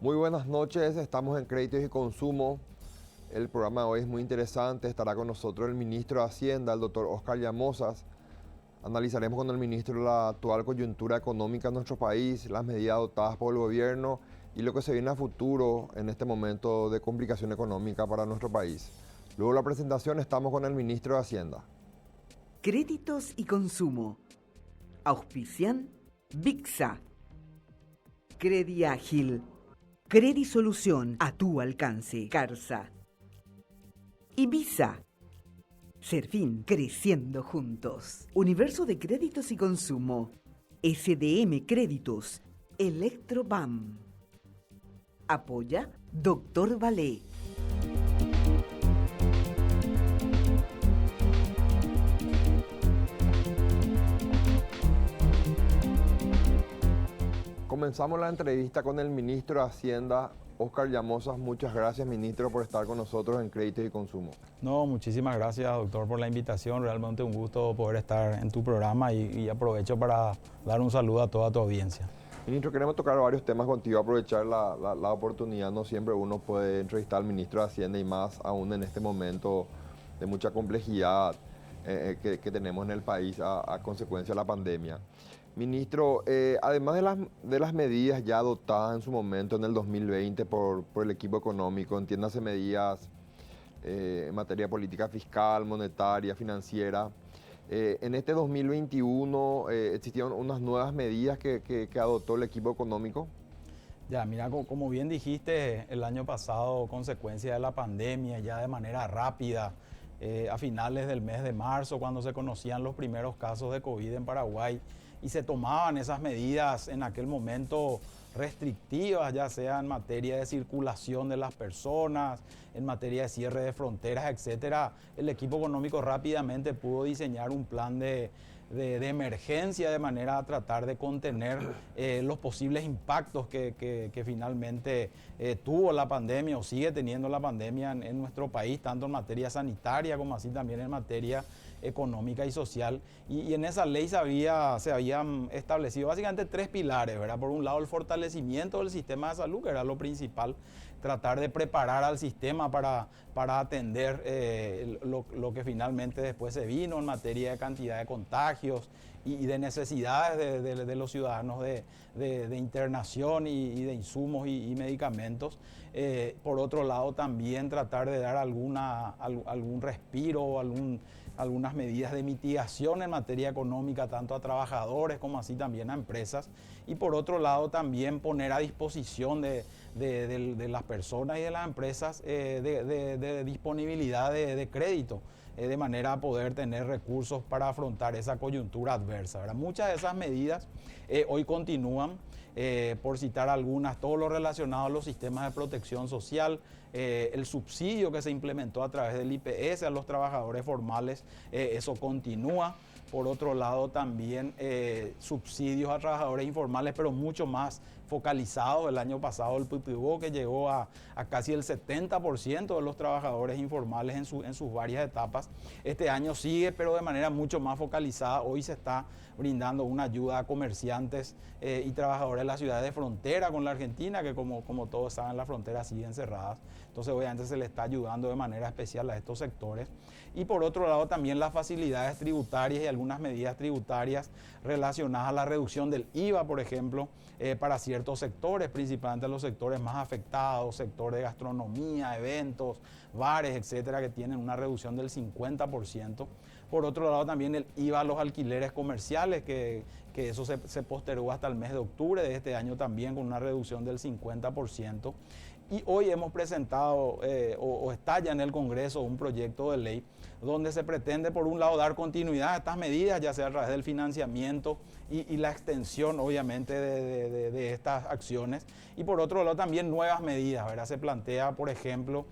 Muy buenas noches, estamos en Créditos y Consumo. El programa de hoy es muy interesante, estará con nosotros el ministro de Hacienda, el doctor Oscar Llamosas. Analizaremos con el ministro la actual coyuntura económica en nuestro país, las medidas adoptadas por el gobierno y lo que se viene a futuro en este momento de complicación económica para nuestro país. Luego de la presentación estamos con el ministro de Hacienda. Créditos y Consumo. Auspician VIXA. Crediágil. Credisolución a tu alcance. Carsa. Ibiza. Serfín, creciendo juntos. Universo de Créditos y Consumo. SDM Créditos. Electrobam. Apoya Dr. Valé. Comenzamos la entrevista con el ministro de Hacienda, Oscar Llamosas. Muchas gracias, ministro, por estar con nosotros en Créditos y Consumo. No, muchísimas gracias, doctor, por la invitación. Realmente un gusto poder estar en tu programa y aprovecho para dar un saludo a toda tu audiencia. Ministro, queremos tocar varios temas contigo, aprovechar la oportunidad. No siempre uno puede entrevistar al ministro de Hacienda y más aún en este momento de mucha complejidad que tenemos en el país a consecuencia de la pandemia. Ministro, además de las medidas ya adoptadas en su momento en el 2020 por el equipo económico, entiéndase medidas en materia de política fiscal, monetaria, financiera, en este 2021 existieron unas nuevas medidas que adoptó el equipo económico. Ya, mira, como bien dijiste, el año pasado, consecuencia de la pandemia, ya de manera rápida, a finales del mes de marzo, cuando se conocían los primeros casos de COVID en Paraguay, y se tomaban esas medidas en aquel momento restrictivas, ya sea en materia de circulación de las personas, en materia de cierre de fronteras, etcétera. El equipo económico rápidamente pudo diseñar un plan de emergencia de manera a tratar de contener los posibles impactos que finalmente tuvo la pandemia o sigue teniendo la pandemia en nuestro país, tanto en materia sanitaria como así también en materia económica y social. Y en esa ley se habían establecido básicamente tres pilares, ¿verdad? Por un lado, el fortalecimiento del sistema de salud, que era lo principal, tratar de preparar al sistema para atender lo que finalmente después se vino en materia de cantidad de contagios y de necesidades de los ciudadanos de internación y de insumos y medicamentos. Por otro lado, también tratar de dar algún respiro o algunas medidas de mitigación en materia económica, tanto a trabajadores como así también a empresas. Y por otro lado, también poner a disposición de las personas y de las empresas de disponibilidad de crédito, de manera a poder tener recursos para afrontar esa coyuntura adversa, ¿verdad? Muchas de esas medidas hoy continúan, por citar algunas, todo lo relacionado a los sistemas de protección social, el subsidio que se implementó a través del IPS a los trabajadores formales, eso continúa. Por otro lado, también subsidios a trabajadores informales, pero mucho más focalizados. El año pasado el PPU que llegó a casi el 70% de los trabajadores informales en sus varias etapas. Este año sigue, pero de manera mucho más focalizada. Hoy se está brindando una ayuda a comerciantes y trabajadores de las ciudades de frontera con la Argentina, que como todos saben, las fronteras siguen cerradas. Entonces, obviamente, se le está ayudando de manera especial a estos sectores. Y por otro lado, también las facilidades tributarias y algunas medidas tributarias relacionadas a la reducción del IVA, por ejemplo, para ciertos sectores, principalmente los sectores más afectados, sector de gastronomía, eventos, bares, etcétera, que tienen una reducción del 50%. Por otro lado, también el IVA a los alquileres comerciales, que eso se postergó hasta el mes de octubre de este año también con una reducción del 50%. Y hoy hemos presentado o está ya en el Congreso un proyecto de ley donde se pretende, por un lado, dar continuidad a estas medidas, ya sea a través del financiamiento y la extensión, obviamente, de estas acciones. Y por otro lado, también nuevas medidas, ¿verdad? Se plantea, por ejemplo,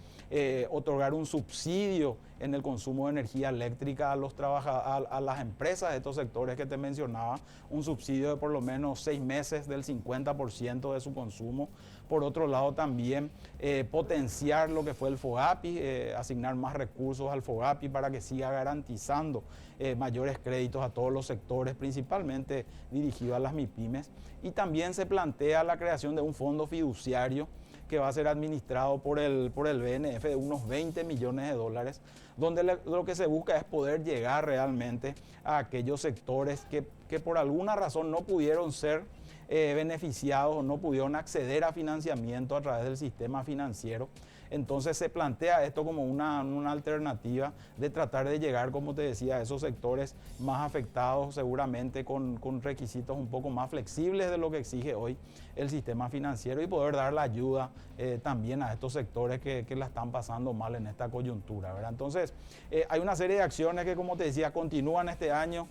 otorgar un subsidio en el consumo de energía eléctrica a las empresas de estos sectores que te mencionaba, un subsidio de por lo menos 6 meses del 50% de su consumo. Por otro lado también potenciar lo que fue el FOGAPI, asignar más recursos al FOGAPI para que siga garantizando mayores créditos a todos los sectores, principalmente dirigidos a las MIPYMES. Y también se plantea la creación de un fondo fiduciario que va a ser administrado por el BNF de unos 20 millones de dólares, donde lo que se busca es poder llegar realmente a aquellos sectores que por alguna razón no pudieron ser beneficiados o no pudieron acceder a financiamiento a través del sistema financiero. Entonces se plantea esto como una alternativa de tratar de llegar, como te decía, a esos sectores más afectados, seguramente con requisitos un poco más flexibles de lo que exige hoy el sistema financiero, y poder dar la ayuda también a estos sectores que la están pasando mal en esta coyuntura, ¿verdad? Entonces hay una serie de acciones que, como te decía, continúan este año,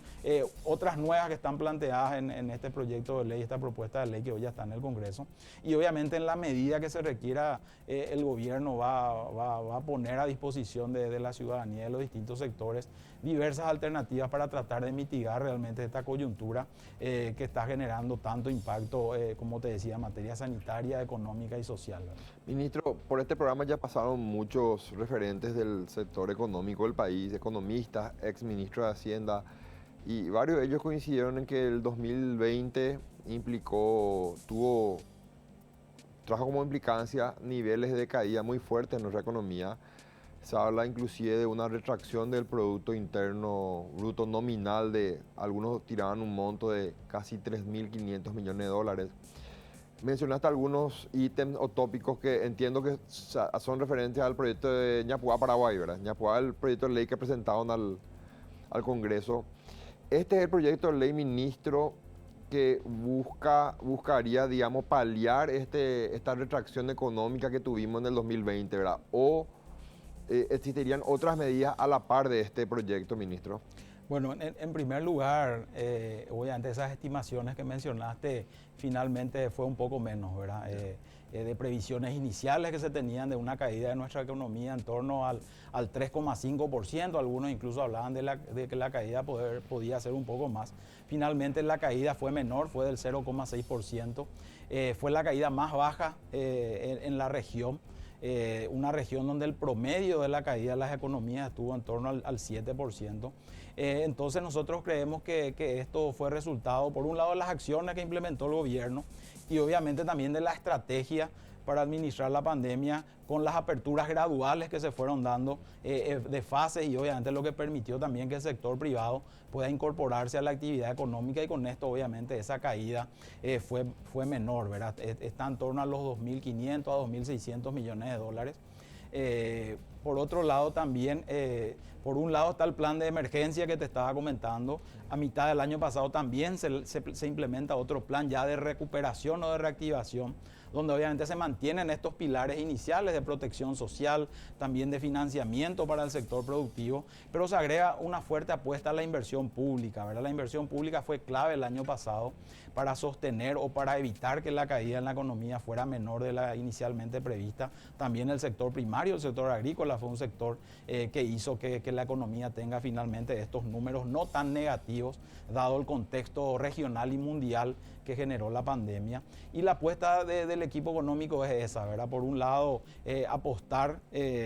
otras nuevas que están planteadas en este proyecto de ley, esta propuesta de ley que hoy ya está en el Congreso, y obviamente en la medida que se requiera el gobierno va a poner a disposición de la ciudadanía de los distintos sectores diversas alternativas para tratar de mitigar realmente esta coyuntura que está generando tanto impacto, como te decía, en materia sanitaria, económica y social, ¿verdad? Ministro, por este programa ya pasaron muchos referentes del sector económico del país, economistas, ex ministros de Hacienda, y varios de ellos coincidieron en que el 2020 trajo como implicancia niveles de caída muy fuertes en nuestra economía. Se habla inclusive de una retracción del Producto Interno Bruto nominal algunos tiraban un monto de casi 3.500 millones de dólares. Mencionaste algunos ítems o tópicos que entiendo que son referentes al proyecto de Ñapuá, Paraguay, ¿verdad? Ñapuá, el proyecto de ley que presentaron al Congreso. Este es el proyecto de ley, ministro, que buscaría, digamos, paliar esta retracción económica que tuvimos en el 2020, ¿verdad? ¿O existirían otras medidas a la par de este proyecto, ministro? Bueno, en primer lugar, obviamente esas estimaciones que mencionaste finalmente fue un poco menos, ¿verdad? De previsiones iniciales que se tenían de una caída de nuestra economía en torno al 3,5%, algunos incluso hablaban de que la caída podía ser un poco más. Finalmente la caída fue menor, fue del 0,6%, fue la caída más baja en la región. Una región donde el promedio de la caída de las economías estuvo en torno al 7%. Entonces nosotros creemos que esto fue resultado, por un lado, de las acciones que implementó el gobierno y obviamente también de la estrategia para administrar la pandemia con las aperturas graduales que se fueron dando de fases, y obviamente lo que permitió también que el sector privado pueda incorporarse a la actividad económica, y con esto obviamente esa caída fue menor, ¿verdad? Está en torno a los 2.500 a 2.600 millones de dólares. Por otro lado también, por un lado está el plan de emergencia que te estaba comentando. A mitad del año pasado también se implementa otro plan ya de recuperación o de reactivación, donde obviamente se mantienen estos pilares iniciales de protección social, también de financiamiento para el sector productivo, pero se agrega una fuerte apuesta a la inversión pública, ¿verdad? La inversión pública fue clave el año pasado para sostener o para evitar que la caída en la economía fuera menor de la inicialmente prevista. También el sector primario, el sector agrícola, fue un sector que hizo que la economía tenga finalmente estos números no tan negativos, dado el contexto regional y mundial que generó la pandemia. Y la apuesta del equipo económico es esa, ¿verdad? Por un lado, apostar,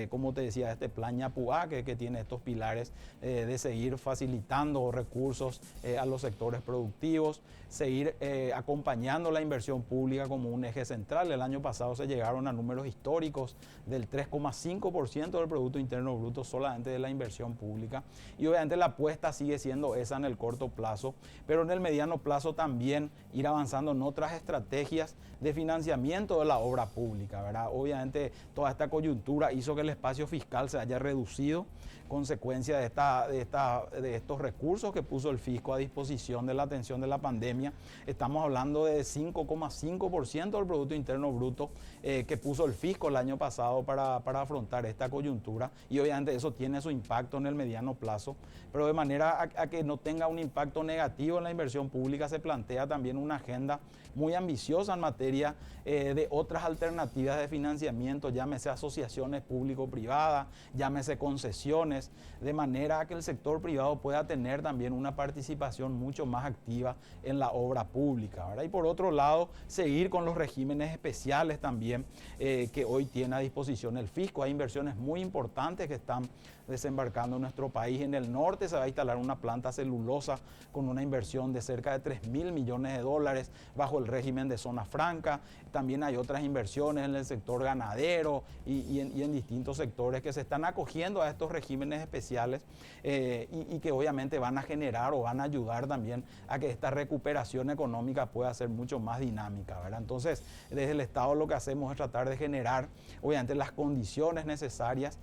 como te decía, este plan Ñapuá, que tiene estos pilares de seguir facilitando recursos a los sectores productivos, seguir acompañando la inversión pública como un eje central. El año pasado se llegaron a números históricos del 3,5% del Producto Interno Bruto solamente de la inversión pública, y obviamente la apuesta sigue siendo esa en el corto plazo, pero en el mediano plazo también ir avanzando en otras estrategias de financiamiento de la obra pública, ¿verdad? Obviamente toda esta coyuntura hizo que el espacio fiscal se haya reducido, consecuencia de estos recursos que puso el fisco a disposición de la atención de la pandemia. Estamos hablando de 5,5% del Producto Interno Bruto que puso el fisco el año pasado para afrontar esta coyuntura, y obviamente eso tiene su impacto en el mediano plazo, pero de manera a que no tenga un impacto negativo en la inversión pública, se plantea también una agenda muy ambiciosa en materia de otras alternativas de financiamiento, llámese asociaciones público-privadas, llámese concesiones, inversiones, de manera que el sector privado pueda tener también una participación mucho más activa en la obra pública, ¿verdad? Y por otro lado, seguir con los regímenes especiales también que hoy tiene a disposición el fisco. Hay inversiones muy importantes que están desembarcando en nuestro país. En el norte se va a instalar una planta celulosa con una inversión de cerca de 3.000 millones de dólares bajo el régimen de zona franca. También hay otras inversiones en el sector ganadero y en distintos sectores que se están acogiendo a estos regímenes especiales y que obviamente van a generar o van a ayudar también a que esta recuperación económica pueda ser mucho más dinámica, ¿verdad? Entonces, desde el Estado lo que hacemos es tratar de generar, obviamente, las condiciones necesarias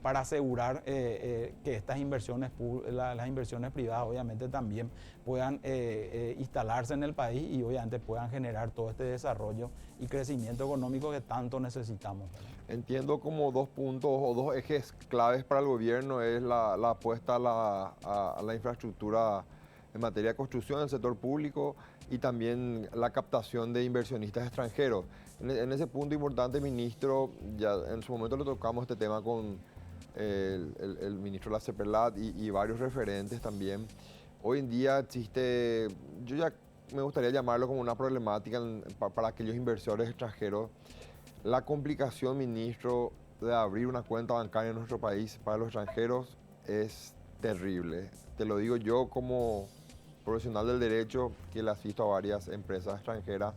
para asegurar que estas inversiones, las inversiones privadas, obviamente, también puedan instalarse en el país y obviamente puedan generar todo este desarrollo y crecimiento económico que tanto necesitamos. Entiendo como 2 puntos o 2 ejes claves para el gobierno es la apuesta a la infraestructura en materia de construcción del sector público y también la captación de inversionistas extranjeros. En ese punto importante, ministro, ya en su momento le tocamos este tema con el ministro La Cepellat y varios referentes también. Hoy en día existe, yo ya me gustaría llamarlo como una problemática para aquellos inversores extranjeros, la complicación, ministro, de abrir una cuenta bancaria en nuestro país para los extranjeros es terrible. Te lo digo yo como profesional del derecho que le asisto a varias empresas extranjeras.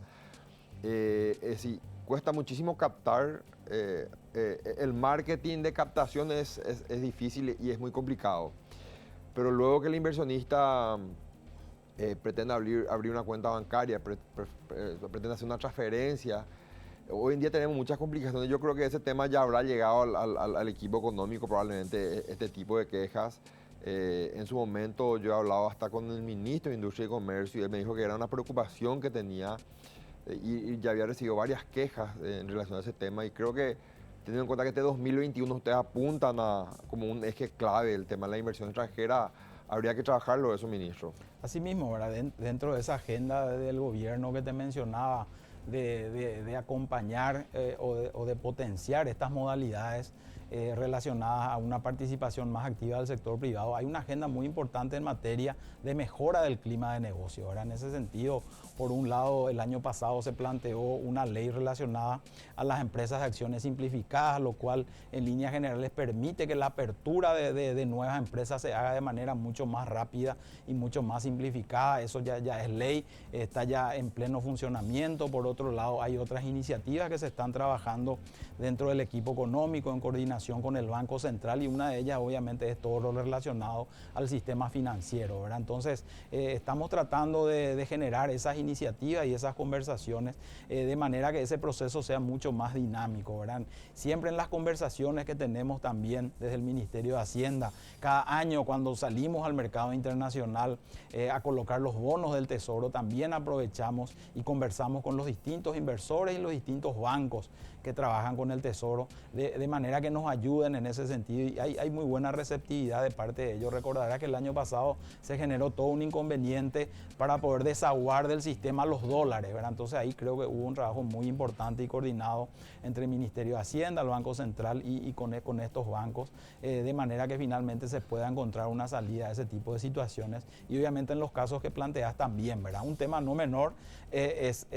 Sí, cuesta muchísimo captar, el marketing de captación es difícil y es muy complicado. Pero luego que el inversionista pretende abrir una cuenta bancaria, pretende hacer una transferencia, hoy en día tenemos muchas complicaciones. Yo creo que ese tema ya habrá llegado al equipo económico, probablemente este tipo de quejas. En su momento yo he hablado hasta con el ministro de Industria y Comercio y él me dijo que era una preocupación que tenía y ya había recibido varias quejas en relación a ese tema y creo que teniendo en cuenta que este 2021 ustedes apuntan como un eje clave el tema de la inversión extranjera, habría que trabajarlo eso, ministro. Asimismo, ¿verdad? Dentro de esa agenda del gobierno que te mencionaba, de acompañar o de potenciar estas modalidades relacionadas a una participación más activa del sector privado, hay una agenda muy importante en materia de mejora del clima de negocio, ¿verdad? En ese sentido, por un lado, el año pasado se planteó una ley relacionada a las empresas de acciones simplificadas, lo cual en líneas generales permite que la apertura de nuevas empresas se haga de manera mucho más rápida y mucho más simplificada. Eso ya es ley, está ya en pleno funcionamiento. Por otro lado, hay otras iniciativas que se están trabajando dentro del equipo económico en coordinación con el Banco Central y una de ellas obviamente es todo lo relacionado al sistema financiero, ¿verdad? Entonces, estamos tratando de generar esas iniciativas y esas conversaciones de manera que ese proceso sea mucho más dinámico, ¿verdad? Siempre en las conversaciones que tenemos también desde el Ministerio de Hacienda, cada año cuando salimos al mercado internacional a colocar los bonos del Tesoro, también aprovechamos y conversamos con los distintos inversores y los distintos bancos que trabajan con el Tesoro, de manera que nos ayuden en ese sentido y hay muy buena receptividad de parte de ellos. Recordará que el año pasado se generó todo un inconveniente para poder desaguar del sistema los dólares, ¿verdad? Entonces ahí creo que hubo un trabajo muy importante y coordinado entre el Ministerio de Hacienda, el Banco Central y con estos bancos, de manera que finalmente se pueda encontrar una salida a ese tipo de situaciones y obviamente en los casos que planteas también, ¿verdad? Un tema no menor es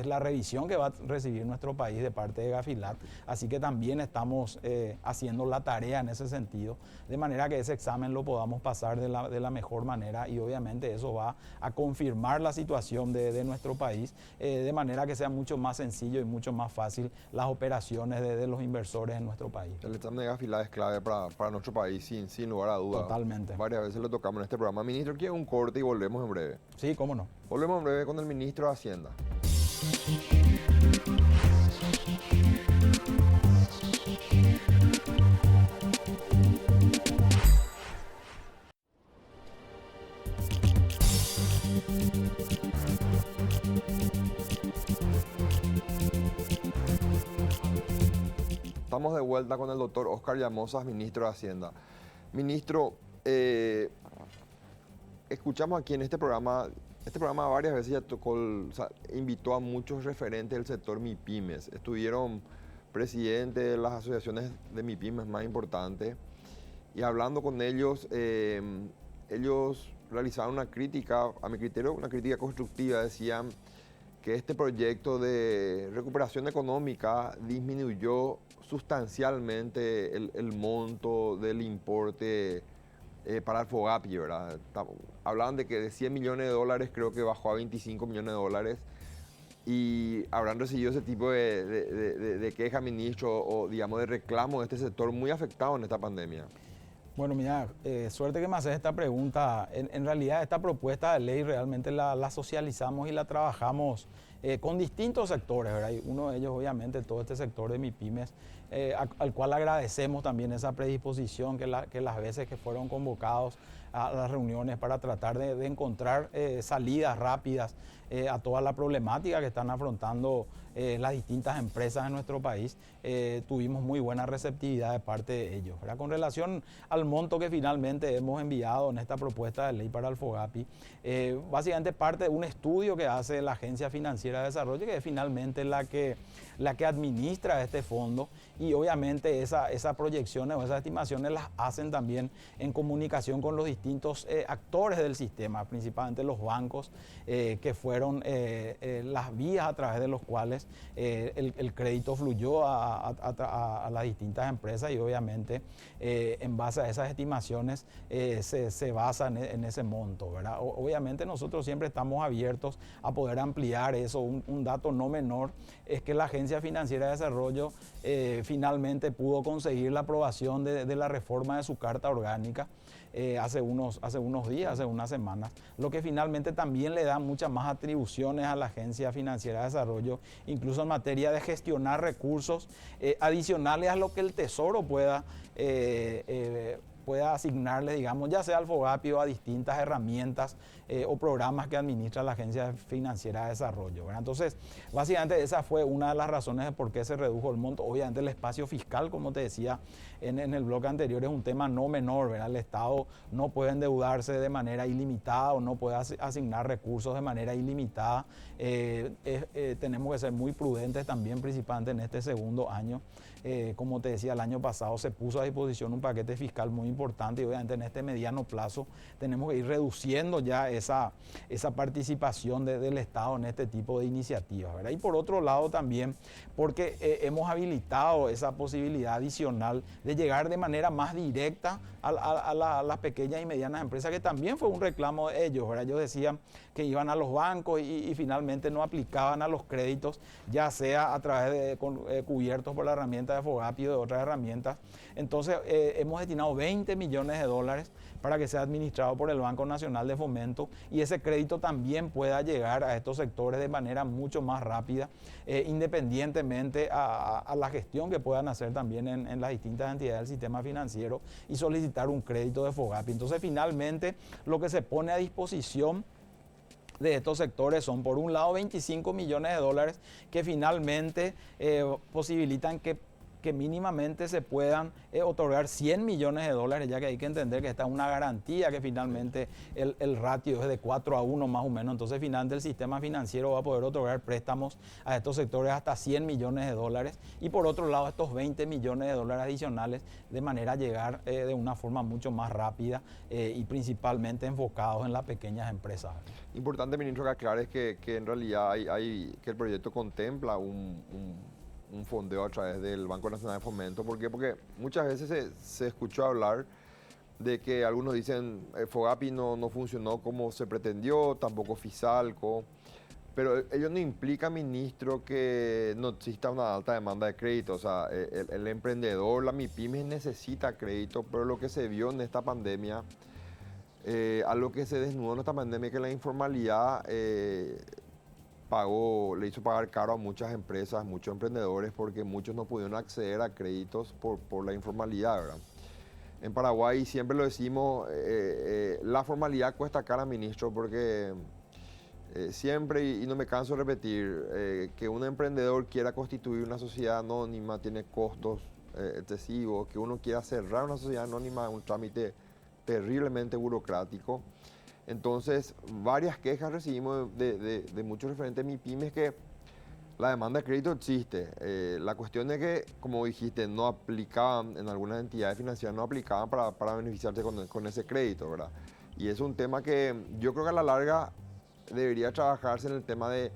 la revisión que va a recibir nuestro país de parte de Gafilat, así que también estamos haciendo la tarea en ese sentido, de manera que ese examen lo podamos pasar de la mejor manera y obviamente eso va a confirmar la situación de nuestro país, de manera que sea mucho más sencillo y mucho más fácil las operaciones de los inversores en nuestro país. El examen de Gafilat es clave para nuestro país, sin lugar a dudas. Totalmente. Varias veces lo tocamos en este programa. Ministro, quiero un corte y volvemos en breve. Sí, cómo no. Volvemos en breve con el ministro de Hacienda. Estamos de vuelta con el doctor Oscar Llamosas, ministro de Hacienda. Ministro, escuchamos aquí en este programa varias veces ya tocó, invitó a muchos referentes del sector MIPYMES. Estuvieron presidentes de las asociaciones de MIPYMES más importantes y hablando con ellos, ellos realizaron una crítica, a mi criterio, una crítica constructiva. Decían que este proyecto de recuperación económica disminuyó sustancialmente el monto del importe para el FOGAPI, ¿verdad? Hablaban de que de 100 millones de dólares creo que bajó a 25 millones de dólares. Y habrán recibido ese tipo de queja, ministro, o digamos de reclamo de este sector muy afectado en esta pandemia. Bueno, mira, suerte que me haces esta pregunta. En realidad esta propuesta de ley realmente la socializamos y la trabajamos con distintos sectores, ¿verdad? Y uno de ellos obviamente todo este sector de MIPYMES, al cual agradecemos también esa predisposición que las veces que fueron convocados a las reuniones para tratar de encontrar salidas rápidas a toda la problemática que están afrontando las distintas empresas en nuestro país. Tuvimos muy buena receptividad de parte de ellos, ¿verdad? Con relación al monto que finalmente hemos enviado en esta propuesta de ley para el FOGAPI, básicamente parte de un estudio que hace la Agencia Financiera de Desarrollo, que es finalmente la que administra este fondo, y obviamente esas proyecciones o esas estimaciones las hacen también en comunicación con los distintos actores del sistema, principalmente los bancos, que fueron las vías a través de los cuales el crédito fluyó a las distintas empresas, y obviamente en base a esas estimaciones se basa en ese monto, ¿verdad? Obviamente nosotros siempre estamos abiertos a poder ampliar eso. Un dato no menor es que la Agencia Financiera de Desarrollo finalmente pudo conseguir la aprobación de la reforma de su carta orgánica hace unos días, hace unas semanas, lo que finalmente también le da muchas más atribuciones a la Agencia Financiera de Desarrollo, incluso en materia de gestionar recursos adicionales a lo que el Tesoro pueda asignarle, digamos, ya sea al FOGAPI o a distintas herramientas o programas que administra la Agencia Financiera de Desarrollo, ¿verdad? Entonces, básicamente esa fue una de las razones de por qué se redujo el monto. Obviamente el espacio fiscal, como te decía en el bloque anterior, es un tema no menor, ¿verdad? El Estado no puede endeudarse de manera ilimitada o no puede asignar recursos de manera ilimitada. Tenemos que ser muy prudentes también, principalmente en este segundo año. Como te decía, el año pasado se puso a disposición un paquete fiscal muy importante, y obviamente en este mediano plazo tenemos que ir reduciendo ya esa participación del Estado en este tipo de iniciativas, ¿verdad? Y por otro lado también porque hemos habilitado esa posibilidad adicional de llegar de manera más directa a las pequeñas y medianas empresas, que también fue un reclamo de ellos, ¿verdad? Ellos decían que iban a los bancos y finalmente no aplicaban a los créditos, ya sea a través de cubiertos por la herramienta de FOGAPI o de otras herramientas. Entonces hemos destinado 20 millones de dólares para que sea administrado por el Banco Nacional de Fomento, y ese crédito también pueda llegar a estos sectores de manera mucho más rápida, independientemente a la gestión que puedan hacer también en las distintas entidades del sistema financiero, y solicitar un crédito de FOGAPI. Entonces finalmente lo que se pone a disposición de estos sectores son, por un lado, 25 millones de dólares que finalmente posibilitan que mínimamente se puedan otorgar 100 millones de dólares, ya que hay que entender que esta es una garantía, que finalmente el ratio es de 4-1 más o menos. Entonces finalmente el sistema financiero va a poder otorgar préstamos a estos sectores hasta 100 millones de dólares, y por otro lado estos 20 millones de dólares adicionales de manera a llegar de una forma mucho más rápida y principalmente enfocados en las pequeñas empresas. Importante, ministro, que aclares que en realidad que el proyecto contempla un fondeo a través del Banco Nacional de Fomento. ¿Por qué? Porque muchas veces se escuchó hablar de que algunos dicen FOGAPI no funcionó como se pretendió, tampoco Fisalco, pero ello no implica, ministro, que no exista una alta demanda de crédito. O sea, el emprendedor, la MIPYME necesita crédito, pero lo que se vio en esta pandemia, algo que se desnudó en esta pandemia, que la informalidad le hizo pagar caro a muchas empresas, muchos emprendedores, porque muchos no pudieron acceder a créditos por la informalidad, ¿verdad? En Paraguay siempre lo decimos, la formalidad cuesta cara, ministro, porque siempre, y no me canso de repetir, que un emprendedor quiera constituir una sociedad anónima tiene costos excesivos, que uno quiera cerrar una sociedad anónima es un trámite terriblemente burocrático. Entonces, varias quejas recibimos de muchos referentes MIPYMES que La demanda de crédito existe. La cuestión es que, como dijiste, no aplicaban, en algunas entidades financieras no aplicaban para beneficiarse con ese crédito, ¿verdad? Y es un tema que yo creo que a la larga debería trabajarse en el tema de,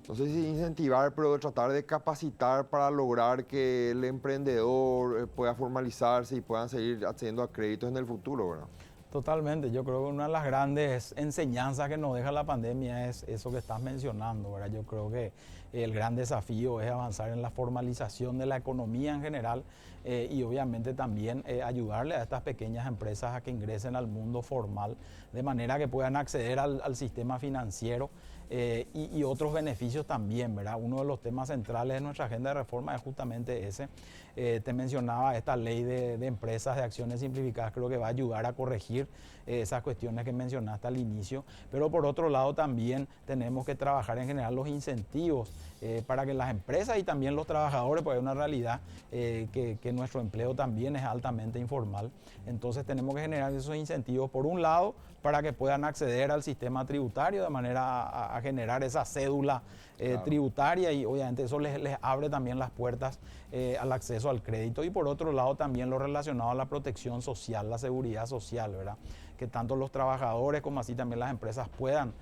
no sé si incentivar, pero tratar de capacitar para lograr que el emprendedor pueda formalizarse y puedan seguir accediendo a créditos en el futuro, ¿verdad? Totalmente, yo creo que una de las grandes enseñanzas que nos deja la pandemia es eso que estás mencionando, ¿verdad? Yo creo que el gran desafío es avanzar en la formalización de la economía en general y obviamente también ayudarle a estas pequeñas empresas a que ingresen al mundo formal de manera que puedan acceder al sistema financiero y otros beneficios también, ¿verdad? Uno de los temas centrales de nuestra agenda de reforma es justamente ese. Te mencionaba esta ley de empresas de acciones simplificadas, creo que va a ayudar a corregir esas cuestiones que mencionaste al inicio, pero por otro lado también tenemos que trabajar en general los incentivos para que las empresas y también los trabajadores, pues es una realidad que nuestro empleo también es altamente informal, entonces tenemos que generar esos incentivos por un lado para que puedan acceder al sistema tributario de manera a generar esa cédula tributaria y obviamente eso les abre también las puertas al acceso al crédito y por otro lado también lo relacionado a la protección social, la seguridad social, ¿verdad? Que tanto los trabajadores como así también las empresas puedan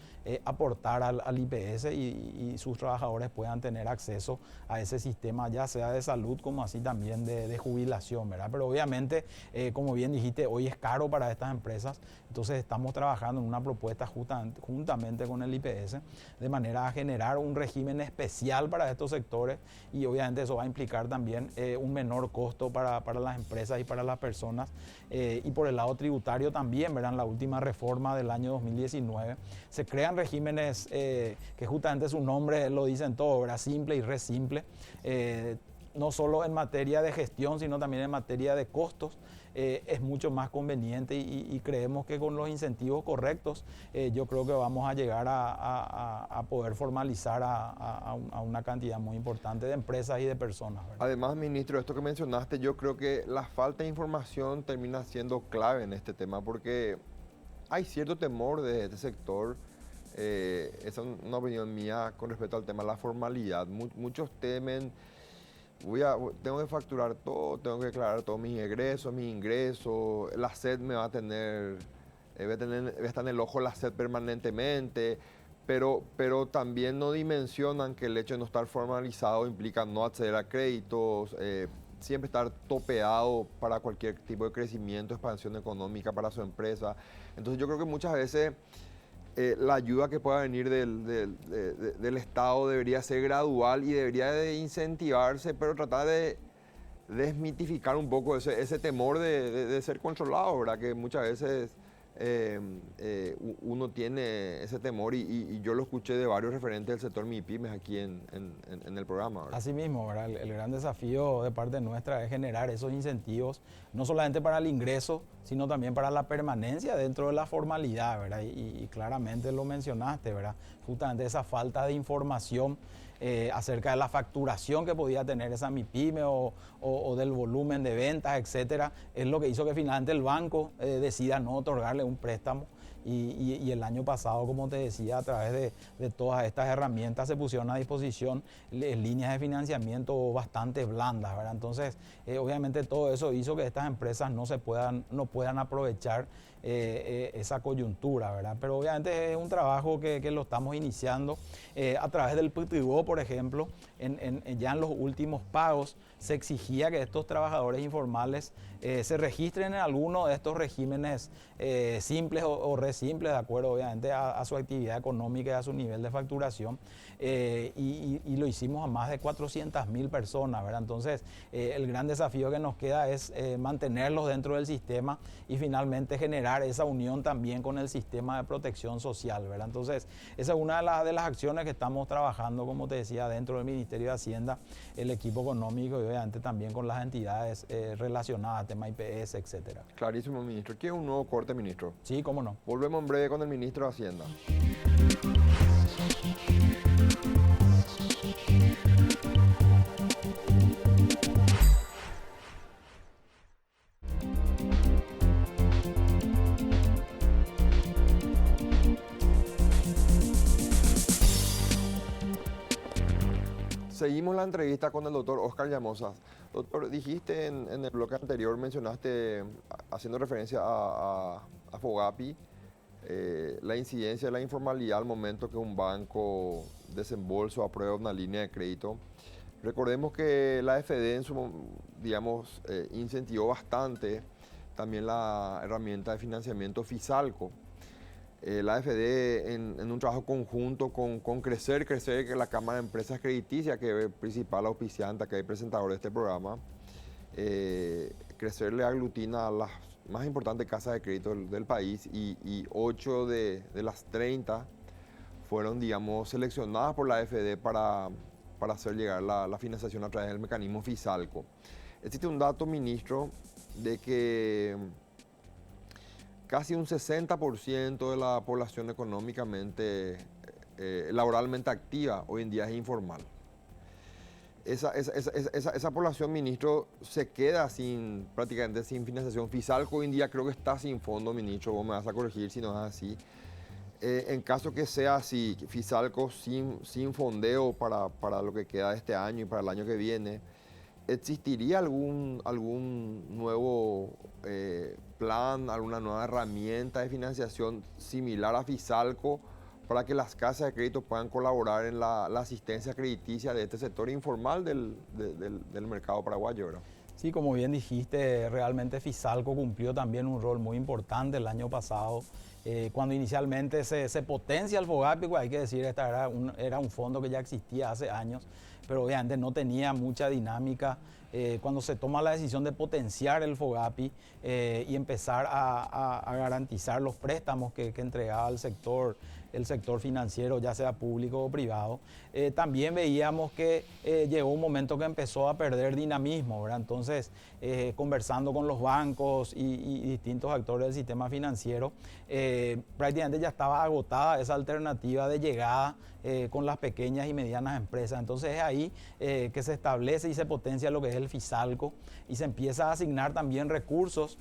aportar al IPS y sus trabajadores puedan tener acceso a ese sistema ya sea de salud como así también de jubilación, ¿verdad? Pero obviamente, como bien dijiste, hoy es caro para estas empresas, entonces estamos trabajando en una propuesta juntamente con el IPS de manera a generar un régimen especial para estos sectores y obviamente eso va a implicar también un menor costo para las empresas y para las personas y por el lado tributario también, ¿verdad? En la última reforma del año 2019 se crean regímenes que justamente su nombre lo dicen todo, ¿verdad? Simple y re simple, no solo en materia de gestión sino también en materia de costos. Es mucho más conveniente y creemos que con los incentivos correctos yo creo que vamos a llegar a poder formalizar a una cantidad muy importante de empresas y de personas, ¿verdad? Además, ministro, esto que mencionaste, yo creo que la falta de información termina siendo clave en este tema porque hay cierto temor de este sector. Esa es una opinión mía con respecto al tema de la formalidad. Muchos temen, tengo que facturar todo, tengo que declarar todos mis ingresos, la SED me va a tener, voy a estar en el ojo la SED permanentemente, pero también no dimensionan que el hecho de no estar formalizado implica no acceder a créditos, siempre estar topeado para cualquier tipo de crecimiento, expansión económica para su empresa. Entonces yo creo que muchas veces la ayuda que pueda venir del Estado debería ser gradual y debería de incentivarse, pero tratar de desmitificar un poco ese temor de ser controlado, ¿verdad? Que muchas veces uno tiene ese temor y yo lo escuché de varios referentes del sector MIPYMES aquí en el programa, ¿verdad? Así mismo, ¿verdad? El gran desafío de parte nuestra es generar esos incentivos, no solamente para el ingreso, sino también para la permanencia dentro de la formalidad, ¿verdad? Y claramente lo mencionaste, ¿verdad? Justamente esa falta de información acerca de la facturación que podía tener esa MIPYME o del volumen de ventas, etcétera, es lo que hizo que finalmente el banco decida no otorgarle un préstamo. Y el año pasado, como te decía, a través de todas estas herramientas se pusieron a disposición líneas de financiamiento bastante blandas, ¿verdad? Entonces, obviamente todo eso hizo que estas empresas no puedan aprovechar esa coyuntura, ¿verdad? Pero obviamente es un trabajo que lo estamos iniciando a través del PTGO, por ejemplo, ya en los últimos pagos se exigía que estos trabajadores informales se registren en alguno de estos regímenes simples o re simples, de acuerdo obviamente a su actividad económica y a su nivel de facturación, y lo hicimos a más de 400.000 personas, ¿verdad? Entonces, el gran desafío que nos queda es mantenerlos dentro del sistema y finalmente generar esa unión también con el sistema de protección social, ¿verdad? Entonces, esa es una de las acciones que estamos trabajando, como te decía, dentro del Ministerio de Hacienda, el equipo económico y obviamente también con las entidades relacionadas, tema IPS, etcétera. Clarísimo, ministro. ¿Quiere un nuevo corte, ministro? Sí, cómo no. Volvemos en breve con el ministro de Hacienda. Seguimos la entrevista con el doctor Oscar Llamosas. Doctor, dijiste en el bloque anterior, mencionaste, haciendo referencia a FOGAPI, la incidencia de la informalidad al momento que un banco desembolsa o aprueba una línea de crédito. Recordemos que la AFD incentivó bastante también la herramienta de financiamiento Fisalco. La AFD en un trabajo conjunto con Crecer, que es la Cámara de Empresas Crediticias, que es el principal auspiciante, que es presentador de este programa. Crecer le aglutina a las más importantes casas de crédito del país y 8 de las 30 fueron, digamos, seleccionadas por la AFD para hacer llegar la financiación a través del mecanismo Fisalco. Existe un dato, ministro, de que casi un 60% de la población económicamente, laboralmente activa hoy en día es informal. Esa población, ministro, se queda prácticamente sin financiación. Fisalco hoy en día creo que está sin fondo, ministro, vos me vas a corregir si no es así. En caso que sea así, Fisalco sin fondeo para lo que queda de este año y para el año que viene, ¿existiría algún nuevo plan, alguna nueva herramienta de financiación similar a Fisalco para que las casas de crédito puedan colaborar en la asistencia crediticia de este sector informal del mercado paraguayo, ¿verdad? Sí, como bien dijiste, realmente Fisalco cumplió también un rol muy importante el año pasado. Cuando inicialmente se potencia el FOGAPI, pues hay que decir, era un fondo que ya existía hace años, pero obviamente no tenía mucha dinámica. Cuando se toma la decisión de potenciar el FOGAPI y empezar a garantizar los préstamos que entregaba el sector financiero, ya sea público o privado, también veíamos que llegó un momento que empezó a perder dinamismo, ¿verdad? Entonces, conversando con los bancos y distintos actores del sistema financiero, prácticamente ya estaba agotada esa alternativa de llegada con las pequeñas y medianas empresas. Entonces es ahí que se establece y se potencia lo que es el Fisalco y se empieza a asignar también recursos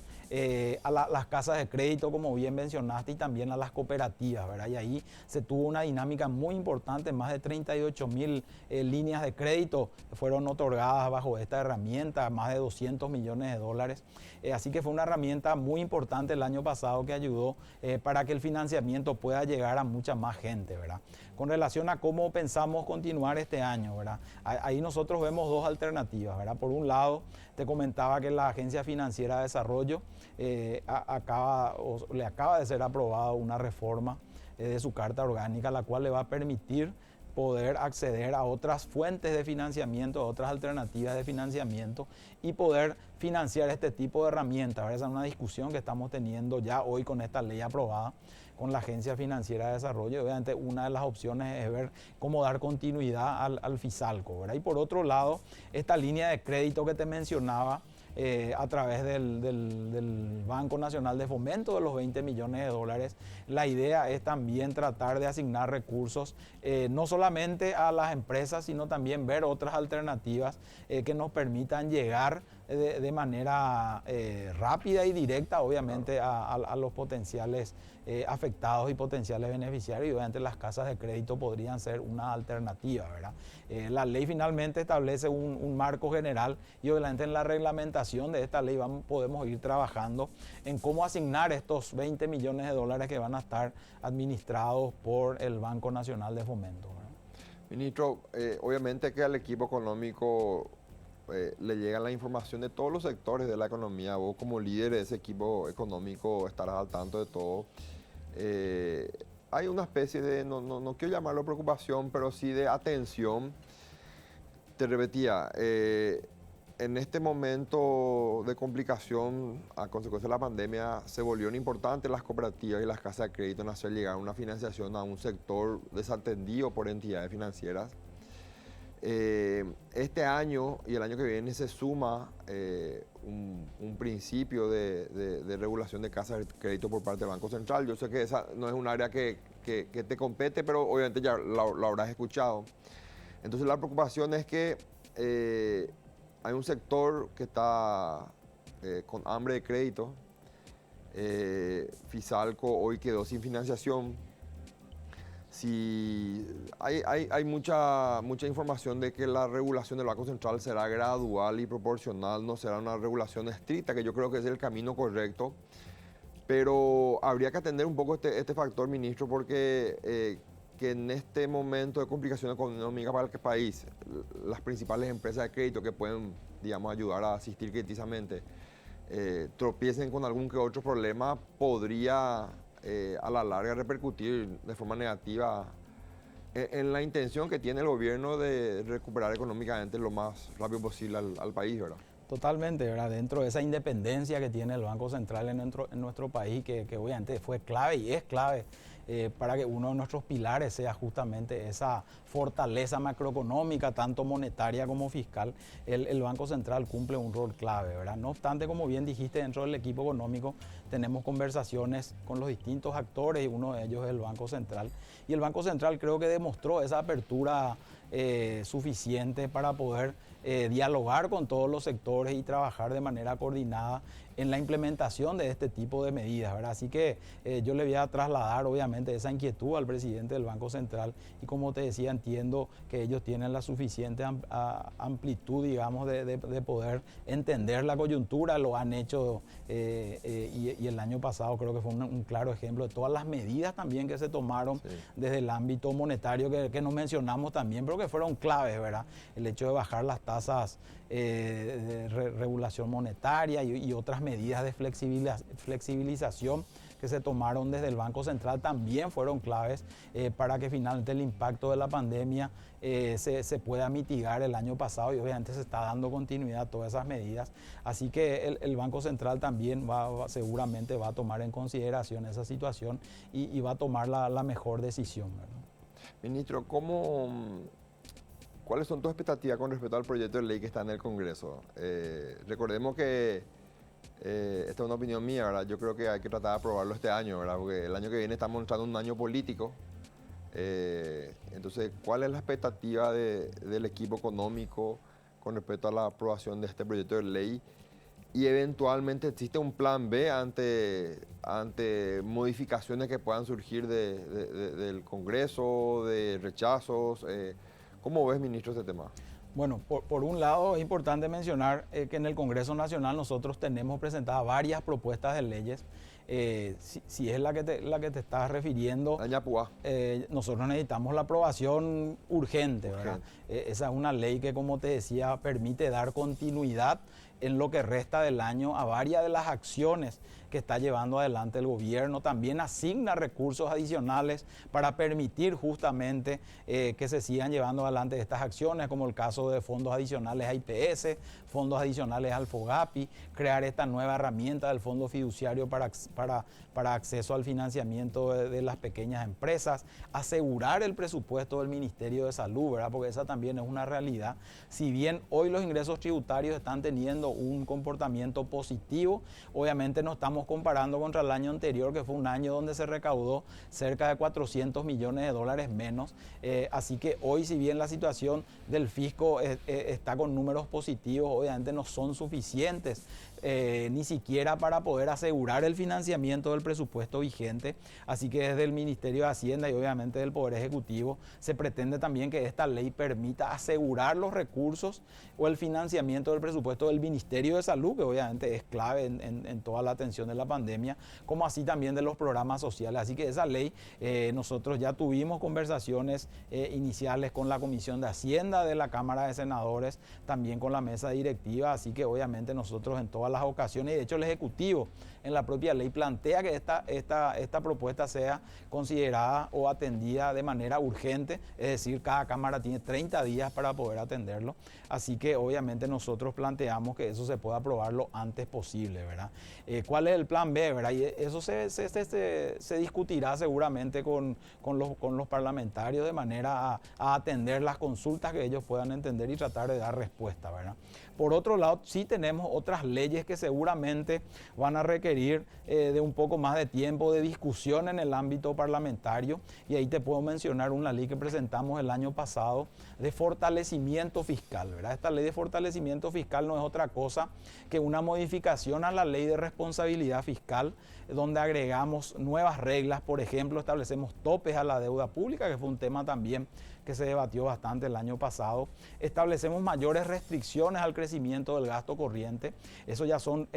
a las casas de crédito, como bien mencionaste, y también a las cooperativas, ¿verdad? Y ahí se tuvo una dinámica muy importante, más de 38.000 líneas de crédito fueron otorgadas bajo esta herramienta, más de 200 millones de dólares. Así que fue una herramienta muy importante el año pasado que ayudó para que el financiamiento pueda llegar a mucha más gente, ¿verdad? Con relación a cómo pensamos continuar este año, ¿verdad? Ahí nosotros vemos dos alternativas, ¿verdad? Por un lado, te comentaba que la Agencia Financiera de Desarrollo le acaba de ser aprobada una reforma de su carta orgánica, la cual le va a permitir poder acceder a otras fuentes de financiamiento, a otras alternativas de financiamiento y poder financiar este tipo de herramientas. Esa es una discusión que estamos teniendo ya hoy con esta ley aprobada con la Agencia Financiera de Desarrollo. Obviamente una de las opciones es ver cómo dar continuidad al Fisalco, ¿verdad? Y por otro lado, esta línea de crédito que te mencionaba, a través del Banco Nacional de Fomento de los 20 millones de dólares. La idea es también tratar de asignar recursos no solamente a las empresas, sino también ver otras alternativas que nos permitan llegar de manera rápida y directa, obviamente, a los potenciales afectados y potenciales beneficiarios, y obviamente las casas de crédito podrían ser una alternativa, ¿verdad? La ley finalmente establece un marco general y obviamente en la reglamentación de esta ley podemos ir trabajando en cómo asignar estos 20 millones de dólares que van a estar administrados por el Banco Nacional de Fomento, ¿verdad? Ministro, obviamente que al equipo económico le llega la información de todos los sectores de la economía. Vos como líder de ese equipo económico estarás al tanto de todo. Hay una especie de, no quiero llamarlo preocupación, pero sí de atención. Te repetía, en este momento de complicación a consecuencia de la pandemia se volvieron importantes las cooperativas y las casas de crédito en hacer llegar una financiación a un sector desatendido por entidades financieras. Este año y el año que viene se suma un principio de regulación de casas de crédito por parte del Banco Central. Yo sé que esa no es un área que te compete, pero obviamente ya lo habrás escuchado. Entonces la preocupación es que hay un sector que está con hambre de crédito. Fisalco hoy quedó sin financiación. si hay mucha información de que la regulación del Banco Central será gradual y proporcional, no será una regulación estricta, que yo creo que es el camino correcto, pero habría que atender un poco este factor, ministro, porque que en este momento de complicación económica para el país, las principales empresas de crédito que pueden, digamos, ayudar a asistir crediticiamente, tropiecen con algún que otro problema, podría a la larga repercutir de forma negativa en la intención que tiene el gobierno de recuperar económicamente lo más rápido posible al país, ¿verdad? Totalmente, ¿verdad? Dentro de esa independencia que tiene el Banco Central en nuestro país, que obviamente fue clave y es clave para que uno de nuestros pilares sea justamente esa fortaleza macroeconómica, tanto monetaria como fiscal, el Banco Central cumple un rol clave, ¿verdad? No obstante, como bien dijiste, dentro del equipo económico tenemos conversaciones con los distintos actores y uno de ellos es el Banco Central. Y el Banco Central creo que demostró esa apertura suficiente para poder dialogar con todos los sectores y trabajar de manera coordinada en la implementación de este tipo de medidas, ¿verdad? Así que yo le voy a trasladar obviamente esa inquietud al presidente del Banco Central y como te decía, entiendo que ellos tienen la suficiente amplitud, digamos, de poder entender la coyuntura, lo han hecho y el año pasado creo que fue un claro ejemplo de todas las medidas también que se tomaron desde el ámbito monetario que nos mencionamos también, pero que fueron claves, ¿verdad? El hecho de bajar las tasas de regulación monetaria y otras medidas de flexibilización que se tomaron desde el Banco Central también fueron claves para que finalmente el impacto de la pandemia se pueda mitigar el año pasado y obviamente se está dando continuidad a todas esas medidas. Así que el Banco Central también seguramente va a tomar en consideración esa situación y va a tomar la mejor decisión, ¿verdad? Ministro, ¿cuáles son tus expectativas con respecto al proyecto de ley que está en el Congreso? Recordemos que esta es una opinión mía, ¿verdad? Yo creo que hay que tratar de aprobarlo este año, ¿verdad? Porque el año que viene estamos entrando en un año político. Entonces, ¿cuál es la expectativa del equipo económico con respecto a la aprobación de este proyecto de ley? Y eventualmente existe un plan B ante modificaciones que puedan surgir del Congreso, de rechazos. ¿Cómo ves, ministro, este tema? Bueno, por un lado es importante mencionar que en el Congreso Nacional nosotros tenemos presentadas varias propuestas de leyes. Si es la que te estás refiriendo, nosotros necesitamos la aprobación urgente, ¿verdad? Esa es una ley que, como te decía, permite dar continuidad en lo que resta del año a varias de las acciones que está llevando adelante el gobierno. También asigna recursos adicionales para permitir justamente que se sigan llevando adelante estas acciones, como el caso de fondos adicionales a IPS, fondos adicionales al FOGAPI, crear esta nueva herramienta del Fondo Fiduciario para acceso al financiamiento de las pequeñas empresas, asegurar el presupuesto del Ministerio de Salud, ¿verdad? Porque esa también es una realidad. Si bien hoy los ingresos tributarios están teniendo un comportamiento positivo, obviamente no estamos comparando contra el año anterior, que fue un año donde se recaudó cerca de 400 millones de dólares menos. Así que hoy, si bien la situación del fisco está con números positivos, obviamente no son suficientes ni siquiera para poder asegurar el financiamiento del presupuesto vigente. Así que desde el Ministerio de Hacienda y obviamente del Poder Ejecutivo se pretende también que esta ley permita asegurar los recursos o el financiamiento del presupuesto del Ministerio de Salud, que obviamente es clave en toda la atención de la pandemia, como así también de los programas sociales. Así que esa ley, nosotros ya tuvimos conversaciones iniciales con la Comisión de Hacienda de la Cámara de Senadores, también con la mesa directiva, así que obviamente nosotros en todas las ocasiones, y de hecho el Ejecutivo en la propia ley plantea que esta propuesta sea considerada o atendida de manera urgente, es decir, cada Cámara tiene 30 días para poder atenderlo, así que obviamente nosotros planteamos que eso se pueda aprobar lo antes posible, ¿verdad? ¿Cuál es el plan B, verdad? Y eso se discutirá seguramente con los parlamentarios de manera a atender las consultas que ellos puedan entender y tratar de dar respuesta, ¿verdad? Por otro lado, sí tenemos otras leyes que seguramente van a requerir de un poco más de tiempo de discusión en el ámbito parlamentario, y ahí te puedo mencionar una ley que presentamos el año pasado de fortalecimiento fiscal, ¿verdad? Esta ley de fortalecimiento fiscal no es otra cosa cosa que una modificación a la ley de responsabilidad fiscal, donde agregamos nuevas reglas. Por ejemplo, establecemos topes a la deuda pública, que fue un tema también que se debatió bastante el año pasado. Establecemos mayores restricciones al crecimiento del gasto corriente. Eso ya son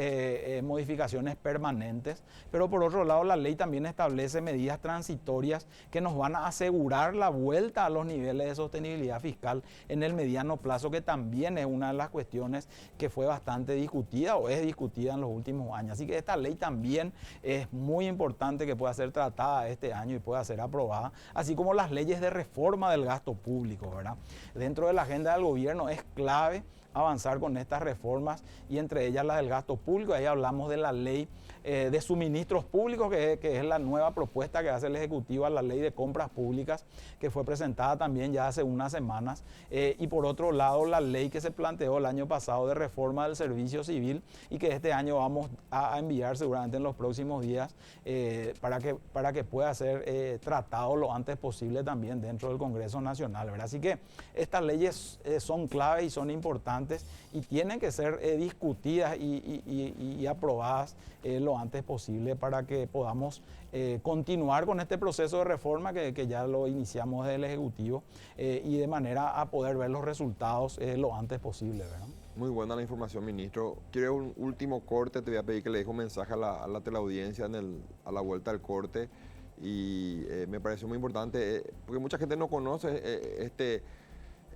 modificaciones permanentes. Pero por otro lado, la ley también establece medidas transitorias que nos van a asegurar la vuelta a los niveles de sostenibilidad fiscal en el mediano plazo, que también es una de las cuestiones que fue bastante discutida o es discutida en los últimos años. Así que esta ley también es muy importante que pueda ser tratada este año y pueda ser aprobada, así como las leyes de reforma del gasto público, ¿verdad? Dentro de la agenda del gobierno es clave avanzar con estas reformas y entre ellas la del gasto público. Ahí hablamos de la ley de suministros públicos, que es la nueva propuesta que hace el Ejecutivo a la ley de compras públicas, que fue presentada también ya hace unas semanas. Y por otro lado, la ley que se planteó el año pasado de reforma del servicio civil y que este año vamos a enviar seguramente en los próximos días para que pueda ser tratado lo antes posible también dentro del Congreso Nacional, ¿verdad? Así que estas leyes son claves y son importantes y tienen que ser discutidas y aprobadas lo antes posible para que podamos continuar con este proceso de reforma que ya lo iniciamos desde el Ejecutivo y de manera a poder ver los resultados lo antes posible, ¿verdad? Muy buena la información, ministro. Quiero un último corte, te voy a pedir que le deje un mensaje a la teleaudiencia a la vuelta del corte y me pareció muy importante porque mucha gente no conoce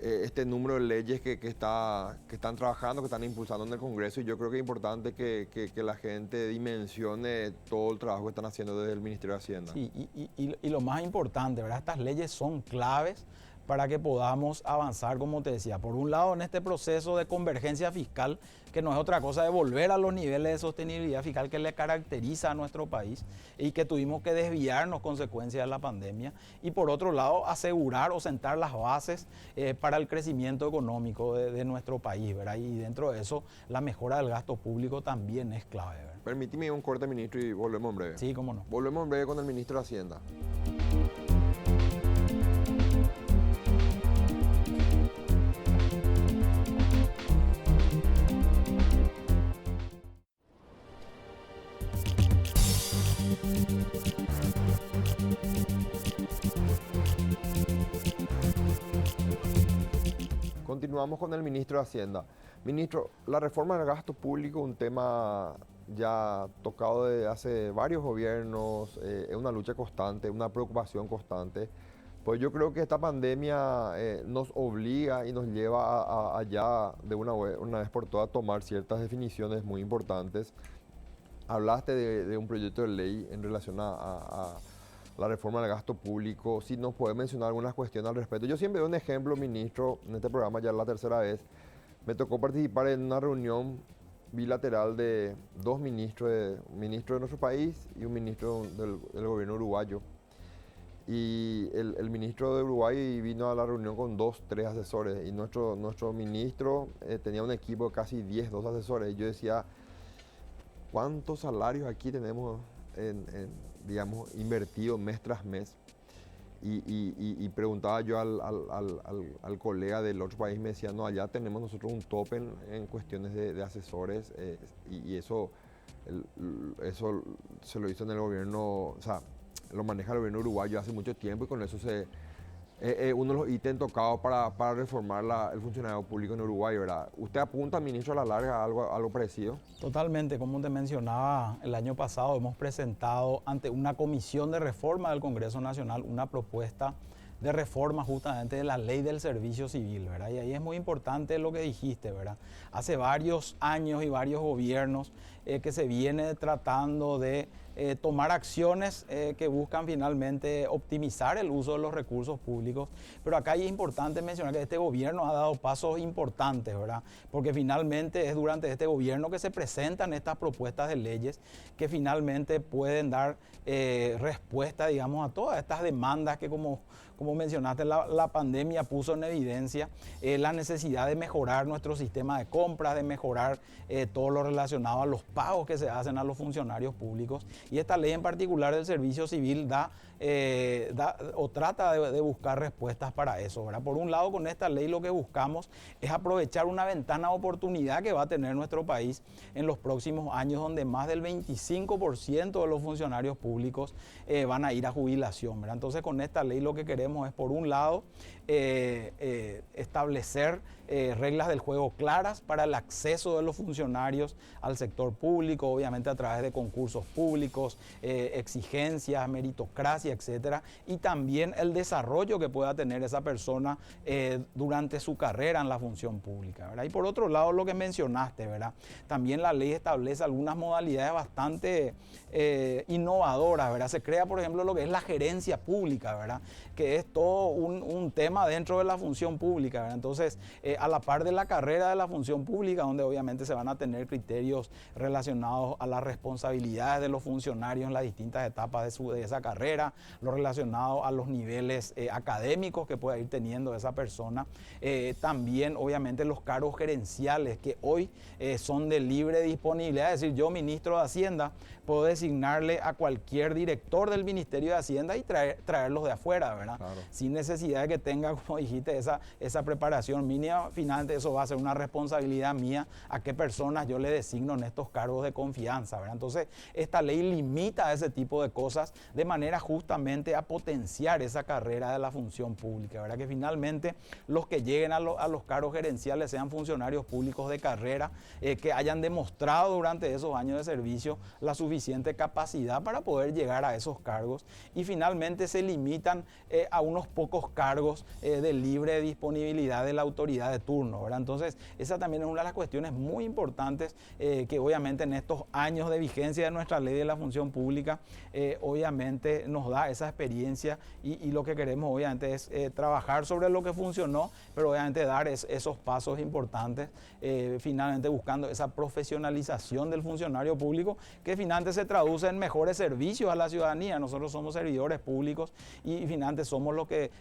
este número de leyes que están trabajando, que están impulsando en el Congreso, y yo creo que es importante que la gente dimensione todo el trabajo que están haciendo desde el Ministerio de Hacienda. Sí, y lo más importante, ¿verdad? Estas leyes son claves para que podamos avanzar, como te decía, por un lado en este proceso de convergencia fiscal, que no es otra cosa de volver a los niveles de sostenibilidad fiscal que le caracteriza a nuestro país y que tuvimos que desviarnos consecuencia de la pandemia, y por otro lado asegurar o sentar las bases para el crecimiento económico de nuestro país, ¿verdad? Y dentro de eso la mejora del gasto público también es clave, ¿verdad? Permíteme un corte, ministro, y volvemos en breve. Sí, cómo no. Volvemos en breve con el ministro de Hacienda. Continuamos con el ministro de Hacienda. Ministro, la reforma del gasto público, un tema ya tocado desde hace varios gobiernos, es una lucha constante, una preocupación constante. Pues yo creo que esta pandemia nos obliga y nos lleva a ya de una vez por todas tomar ciertas definiciones muy importantes. Hablaste de un proyecto de ley en relación a la reforma del gasto público. Si nos puede mencionar algunas cuestiones al respecto. Yo siempre doy un ejemplo, ministro, en este programa ya es la tercera vez. Me tocó participar en una reunión bilateral de dos ministros, un ministro de nuestro país y un ministro del gobierno uruguayo. Y el ministro de Uruguay vino a la reunión con 2, 3 asesores y nuestro ministro tenía un equipo de casi 10, 12 asesores. Y yo decía, ¿cuántos salarios aquí tenemos digamos, invertidos mes tras mes? Y preguntaba yo al colega del otro país, me decía, no, allá tenemos nosotros un tope en cuestiones de asesores y eso se lo hizo en el gobierno, o sea, lo maneja el gobierno uruguayo hace mucho tiempo y con eso uno de los ítems tocados para reformar el funcionario público en Uruguay, ¿verdad? ¿Usted apunta, ministro, a la larga algo parecido? Totalmente, como te mencionaba, el año pasado hemos presentado ante una comisión de reforma del Congreso Nacional una propuesta de reforma justamente de la ley del servicio civil, ¿verdad? Y ahí es muy importante lo que dijiste, ¿verdad? Hace varios años y varios gobiernos que se viene tratando de tomar acciones que buscan finalmente optimizar el uso de los recursos públicos, pero acá es importante mencionar que este gobierno ha dado pasos importantes, ¿verdad? Porque finalmente es durante este gobierno que se presentan estas propuestas de leyes que finalmente pueden dar respuesta, digamos, a todas estas demandas que como mencionaste, la pandemia puso en evidencia la necesidad de mejorar nuestro sistema de compras, de mejorar todo lo relacionado a los pagos que se hacen a los funcionarios públicos. Y esta ley en particular del servicio civil trata de buscar respuestas para eso, ¿verdad? Por un lado, con esta ley lo que buscamos es aprovechar una ventana de oportunidad que va a tener nuestro país en los próximos años, donde más del 25% de los funcionarios públicos van a ir a jubilación, ¿verdad? Entonces, con esta ley lo que queremos es, por un lado, establecer reglas del juego claras para el acceso de los funcionarios al sector público, obviamente a través de concursos públicos, exigencias, meritocracia, etcétera, y también el desarrollo que pueda tener esa persona durante su carrera en la función pública, ¿verdad? Y por otro lado, lo que mencionaste, ¿verdad? También la ley establece algunas modalidades bastante innovadoras, ¿verdad? Se crea, por ejemplo, lo que es la gerencia pública, ¿verdad? Que es todo un tema dentro de la función pública, ¿verdad? Entonces, a la par de la carrera de la función pública, donde obviamente se van a tener criterios relacionados a las responsabilidades de los funcionarios en las distintas etapas de esa carrera, lo relacionado a los niveles académicos que pueda ir teniendo esa persona, también obviamente los cargos gerenciales que hoy son de libre disponibilidad, es decir, yo, ministro de Hacienda, puedo designarle a cualquier director del Ministerio de Hacienda y traerlos de afuera, ¿verdad? Claro. Sin necesidad de que tenga, como dijiste, esa preparación mínima. Finalmente eso va a ser una responsabilidad mía a qué personas yo le designo en estos cargos de confianza, ¿verdad? Entonces, esta ley limita ese tipo de cosas de manera justamente a potenciar esa carrera de la función pública, ¿verdad? Que finalmente los que lleguen a los cargos gerenciales sean funcionarios públicos de carrera, que hayan demostrado durante esos años de servicio la suficiente capacidad para poder llegar a esos cargos, y finalmente se limitan a unos pocos cargos de libre disponibilidad de la autoridad de turno, ¿verdad? Entonces, esa también es una de las cuestiones muy importantes que obviamente en estos años de vigencia de nuestra ley de la función pública, obviamente nos da esa experiencia, y lo que queremos obviamente es trabajar sobre lo que funcionó, pero obviamente dar esos pasos importantes, finalmente buscando esa profesionalización del funcionario público, que finalmente se traduce en mejores servicios a la ciudadanía. Nosotros somos servidores públicos y finalmente somos los que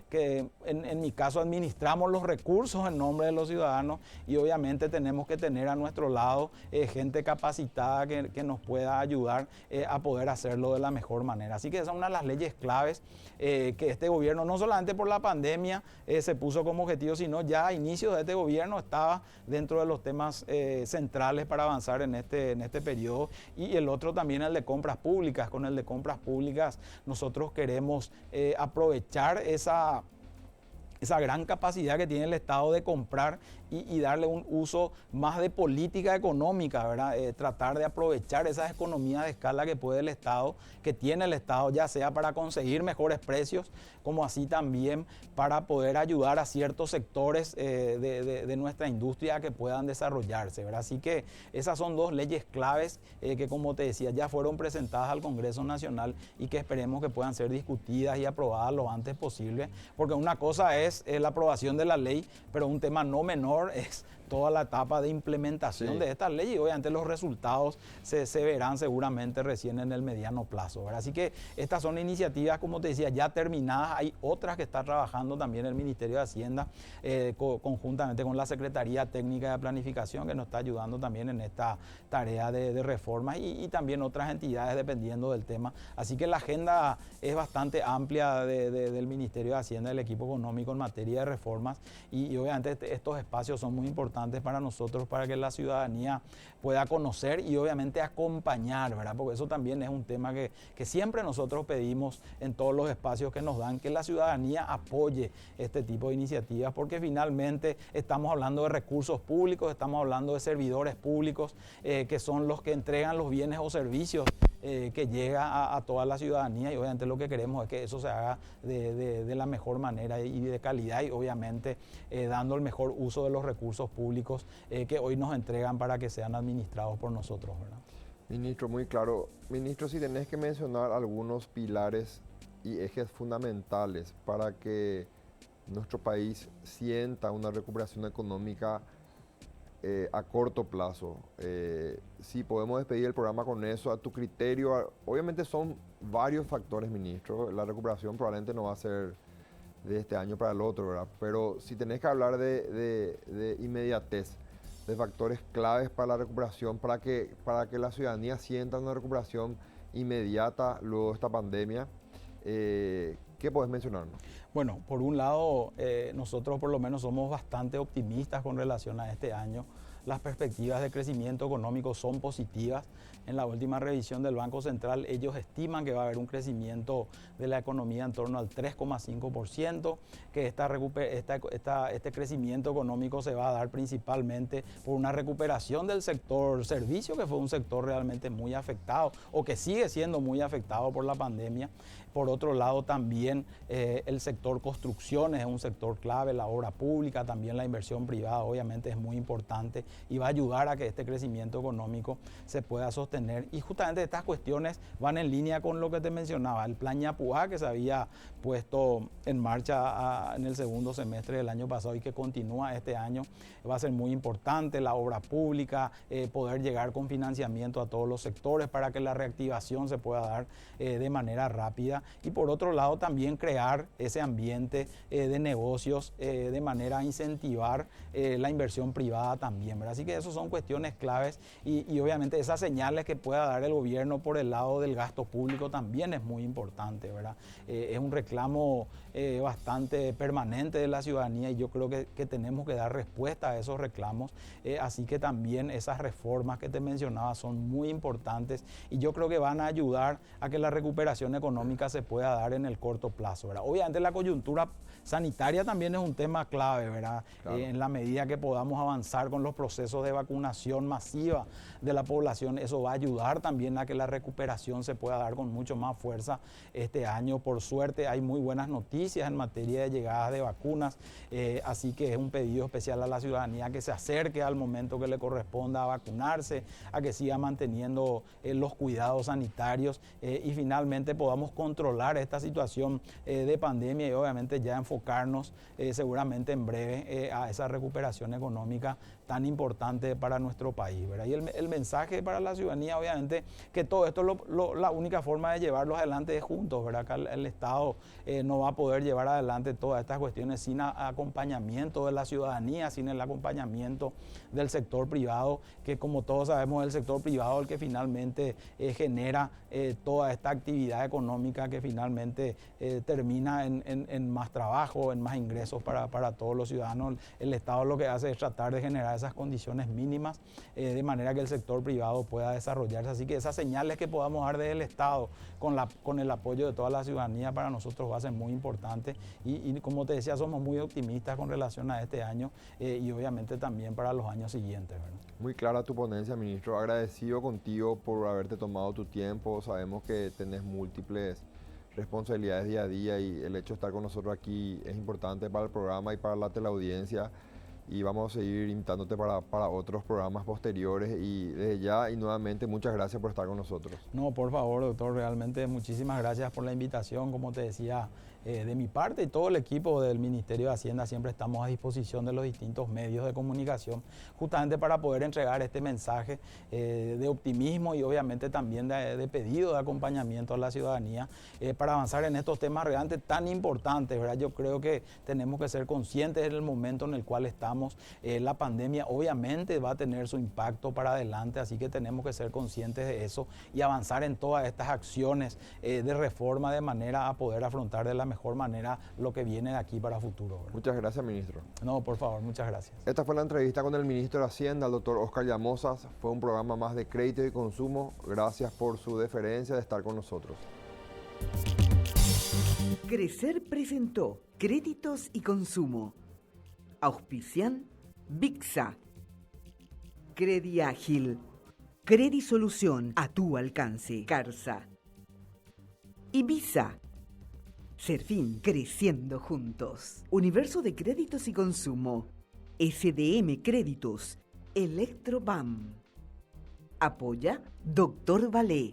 en mi caso administramos los recursos en nombre de los ciudadanos, y obviamente tenemos que tener a nuestro lado gente capacitada que nos pueda ayudar a poder hacerlo de la mejor manera. Así que esa es una de las leyes claves que este gobierno, no solamente por la pandemia, se puso como objetivo, sino ya a inicios de este gobierno estaba dentro de los temas centrales para avanzar en este periodo. Y el otro también, el de compras públicas. Con el de compras públicas nosotros queremos aprovechar esa gran capacidad que tiene el Estado de comprar y darle un uso más de política económica, ¿verdad? Tratar de aprovechar esas economías de escala que tiene el Estado, ya sea para conseguir mejores precios, como así también para poder ayudar a ciertos sectores de nuestra industria a que puedan desarrollarse, ¿verdad? Así que esas son dos leyes claves que, como te decía, ya fueron presentadas al Congreso Nacional y que esperemos que puedan ser discutidas y aprobadas lo antes posible, porque una cosa es la aprobación de la ley, pero un tema no menor es toda la etapa de implementación de esta ley, y obviamente los resultados se verán seguramente recién en el mediano plazo, ¿verdad? Así que estas son iniciativas, como te decía, ya terminadas. Hay otras que está trabajando también el Ministerio de Hacienda conjuntamente con la Secretaría Técnica de Planificación, que nos está ayudando también en esta tarea de reformas, y también otras entidades dependiendo del tema. Así que la agenda es bastante amplia del Ministerio de Hacienda, del equipo económico en materia de reformas, y obviamente estos espacios son muy importantes para nosotros, para que la ciudadanía pueda conocer y obviamente acompañar, ¿verdad? Porque eso también es un tema que siempre nosotros pedimos en todos los espacios que nos dan, que la ciudadanía apoye este tipo de iniciativas, porque finalmente estamos hablando de recursos públicos, estamos hablando de servidores públicos que son los que entregan los bienes o servicios que llega a toda la ciudadanía, y obviamente lo que queremos es que eso se haga de la mejor manera y de calidad, y obviamente dando el mejor uso de los recursos públicos que hoy nos entregan para que sean administrados por nosotros, ¿verdad? Ministro, muy claro. Ministro, si tenés que mencionar algunos pilares y ejes fundamentales para que nuestro país sienta una recuperación económica a corto plazo. Si podemos despedir el programa con eso, a tu criterio, obviamente son varios factores, ministro. La recuperación probablemente no va a ser de este año para el otro, ¿verdad? Pero si tenés que hablar de inmediatez, de factores claves para la recuperación, para que la ciudadanía sienta una recuperación inmediata luego de esta pandemia. ¿Qué podés mencionarnos? Bueno, por un lado, nosotros por lo menos somos bastante optimistas con relación a este año. Las perspectivas de crecimiento económico son positivas. En la última revisión del Banco Central, ellos estiman que va a haber un crecimiento de la economía en torno al 3,5%, que este crecimiento económico se va a dar principalmente por una recuperación del sector servicio, que fue un sector realmente muy afectado o que sigue siendo muy afectado por la pandemia. Por otro lado, también el sector construcciones es un sector clave, la obra pública, también la inversión privada obviamente es muy importante y va a ayudar a que este crecimiento económico se pueda sostener. Y justamente estas cuestiones van en línea con lo que te mencionaba, el plan Ñapuá que se había puesto en marcha en el segundo semestre del año pasado y que continúa este año, va a ser muy importante, la obra pública, poder llegar con financiamiento a todos los sectores para que la reactivación se pueda dar de manera rápida. Y por otro lado también crear ese ambiente de negocios de manera a incentivar la inversión privada también, ¿verdad? Así que esas son cuestiones claves y obviamente esas señales que pueda dar el gobierno por el lado del gasto público también es muy importante, ¿verdad? Es un reclamo bastante permanente de la ciudadanía y yo creo que tenemos que dar respuesta a esos reclamos, así que también esas reformas que te mencionaba son muy importantes y yo creo que van a ayudar a que la recuperación económica se pueda dar en el corto plazo, ¿verdad? Obviamente la coyuntura sanitaria también es un tema clave, ¿verdad? Claro. En la medida que podamos avanzar con los procesos de vacunación masiva de la población, eso va a ayudar también a que la recuperación se pueda dar con mucho más fuerza este año. Por suerte hay muy buenas noticias en materia de llegadas de vacunas, así que es un pedido especial a la ciudadanía que se acerque al momento que le corresponda a vacunarse, a que siga manteniendo los cuidados sanitarios y finalmente podamos controlar esta situación de pandemia y obviamente ya enfocarnos seguramente en breve a esa recuperación económica tan importante para nuestro país, ¿verdad? Y el mensaje para la ciudadanía, obviamente, que todo esto, la única forma de llevarlo adelante es juntos, ¿verdad? Que el Estado no va a poder llevar adelante todas estas cuestiones sin acompañamiento de la ciudadanía, sin el acompañamiento del sector privado, que como todos sabemos es el sector privado el que finalmente genera toda esta actividad económica que finalmente termina en más trabajo, en más ingresos para todos los ciudadanos. El Estado lo que hace es tratar de generar esas condiciones mínimas de manera que el sector privado pueda desarrollarse. Así que esas señales que podamos dar desde el Estado con el apoyo de toda la ciudadanía para nosotros va a ser muy importante y como te decía, somos muy optimistas con relación a este año y obviamente también para los años siguientes, ¿verdad? Muy clara tu ponencia, ministro. Agradecido contigo por haberte tomado tu tiempo. Sabemos que tenés múltiples responsabilidades día a día y el hecho de estar con nosotros aquí es importante para el programa y para la teleaudiencia. Y vamos a seguir invitándote para otros programas posteriores y desde ya y nuevamente muchas gracias por estar con nosotros. No, por favor, doctor, realmente muchísimas gracias por la invitación. Como te decía, de mi parte y todo el equipo del Ministerio de Hacienda siempre estamos a disposición de los distintos medios de comunicación justamente para poder entregar este mensaje de optimismo y obviamente también de pedido de acompañamiento a la ciudadanía para avanzar en estos temas realmente tan importantes, ¿verdad? Yo creo que tenemos que ser conscientes del momento en el cual estamos. La pandemia obviamente va a tener su impacto para adelante, así que tenemos que ser conscientes de eso y avanzar en todas estas acciones de reforma de manera a poder afrontar de la mejor manera lo que viene de aquí para futuro, ¿verdad? Muchas gracias, ministro. No, por favor, muchas gracias. Esta fue la entrevista con el ministro de Hacienda, el doctor Oscar Llamosas. Fue un programa más de crédito y consumo. Gracias por su deferencia de estar con nosotros. Crecer presentó Créditos y Consumo. Auspician VIXA. Crediágil. Credisolución a tu alcance. Carsa. Ibiza. Serfín, creciendo juntos. Universo de Créditos y Consumo. SDM Créditos. Electrobam. Apoya Dr. Valé.